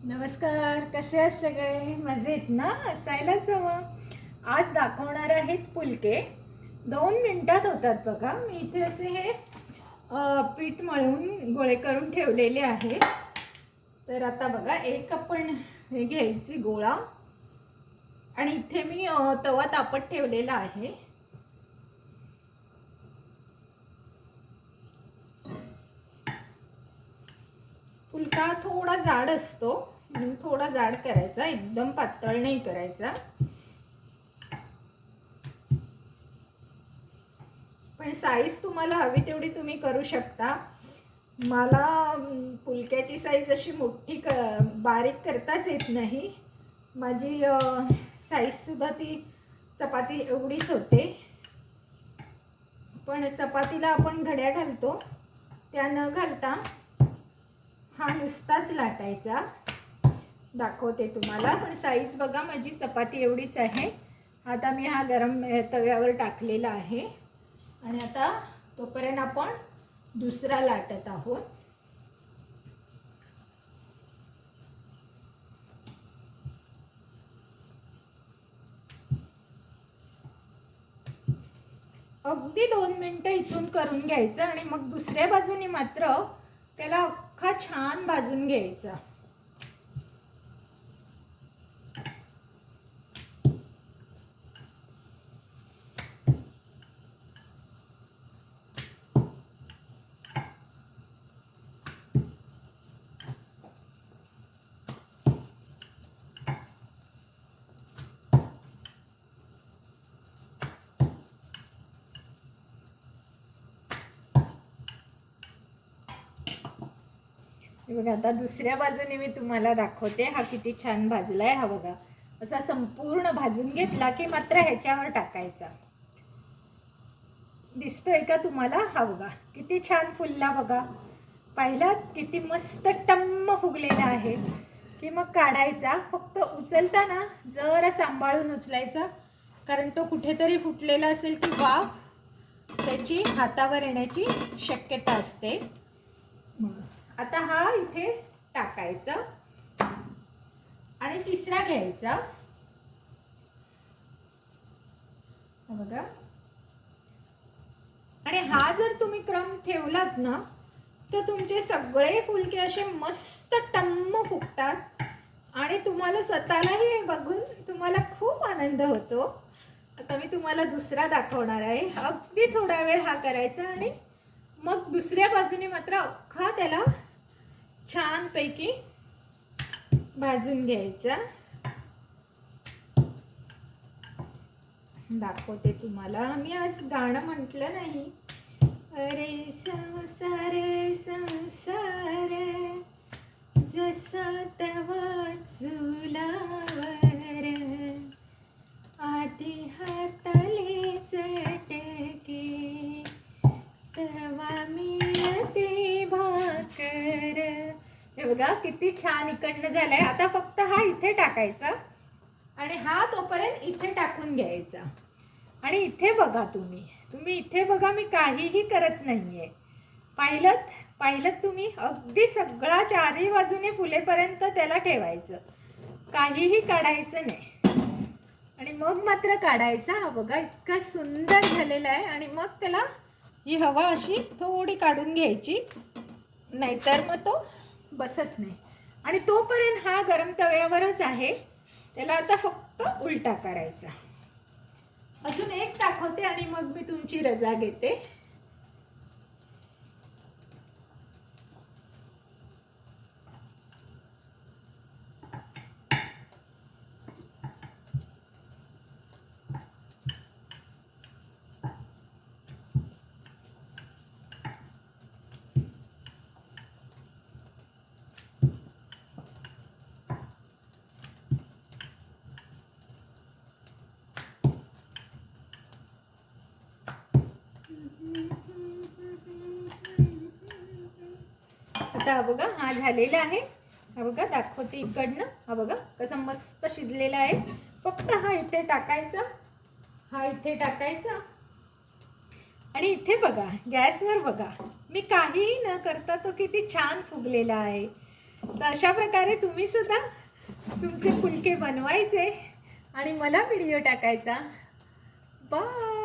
नमस्कार, कसे आहात सगळे? मजेत ना? असायलाच हवं. आज दाखवणार आहेत पुलके. 2 मिनिटात होतात बघा. मी इथे असे हे पीठ मळून गोळे करून ठेवलेले आहे. तर आता बघा, एक आपण हे घ्यायची गोळा आणि इथे मी तवा तापत ठेवलेला आहे. पुलका थोडा जाड असतो म्हणून थोडा जाड करायचा, एकदम पातळ नाही करायचा. पण साईज तुम्हाला हवी तेवढी तुम्ही करू शकता. मला पुलक्याची साईज अशी मोठी बारीक करताच येत नाही. माझी साईजसुद्धा ती चपाती एवढीच होते. पण चपातीला आपण घड्या घालतो त्या न घालता हा नुसताच लाटायचा. दाखवते तुम्हाला. पण साईज बघा, माझी चपाती एवढीच आहे. आता मी हा गरम तव्यावर टाकलेला आहे आणि आता तोपर्यंत आपण दुसरा लाटत आहोत. अगदी 2 मिनिटं इथून करून घ्यायचं आणि मग दुसऱ्या बाजूने मात्र त्याला अख्खा छान भाजून घ्यायचा. हे बघा, आता दुसऱ्या बाजूने मी तुम्हाला दाखवते. हा किती छान भाजलाय. हा बघा, असा संपूर्ण भाजून घेतला की मात्र ह्याच्यावर टाकायचा. दिसतोय का तुम्हाला? हा बघा किती छान फुलला बघा. पाहिलात किती मस्त टम्म फुगलेला आहे. की मग काढायचा. फक्त उचलताना जरा सांभाळून उचलायचा, कारण तो कुठेतरी फुटलेला असेल की वाफ त्याची हातावर येण्याची शक्यता असते. आता हा इथे टाकायचा आणि तिसरा घ्यायचा. बघा, आणि हा जर तुम्ही क्रम ठेवलात ना तर तुमचे सगळे फुलके असे मस्त टम्म फुगतात आणि तुम्हाला स्वतःलाही बघून तुम्हाला खूप आनंद होतो. आता मी तुम्हाला दुसरा दाखवणार आहे. अगदी थोडा वेळ हा करायचा आणि मग दुसऱ्या बाजूने मात्र अख्खा त्याला छानपैकी भाजून घ्यायचा. दाखवते तुम्हाला. मी आज गाणं म्हटलं नाही. अरे संसार संसार जसा तवा चुलावर, आधी हाताले चटके तवा मिळते भाकर. हे बघा किती छान इकडनं झालंय. आता फक्त हा इथे टाकायचा आणि हा तोपर्यंत इथे टाकून घ्यायचा. आणि इथे बघा, तुम्ही इथे बघा, मी काहीही करत नाहीये. पाहिलत तुम्ही? अगदी सगळा चारही बाजूने फुलेपर्यंत त्याला ठेवायचं, काहीही काढायचं नाही. आणि मग मात्र काढायचा. हा बघा इतका सुंदर झालेला आहे. आणि मग त्याला ही हवा अशी थोडी काढून घ्यायची, नाहीतर मग तो बसत नाही. आणि तोपर्यंत हा गरम तव्यावरच आहे. त्याला आता फक्त उलटा करायचा. अजून एक दाखवते आणि मग मी तुमची रजा घेते. आता हा बघा, हा झालेला आहे. हा बघा, दाखवते इकडनं. हा बघा कसं मस्त शिजलेला आहे. फक्त हा इथे टाकायचा, हा इथे टाकायचा. आणि इथे बघा, गॅसवर बघा, मी काहीही न करता तो किती छान फुगलेला आहे. तर अशा प्रकारे तुम्ही सुद्धा तुमचे फुलके बनवायचे आणि मला व्हिडिओ टाकायचा. बाय.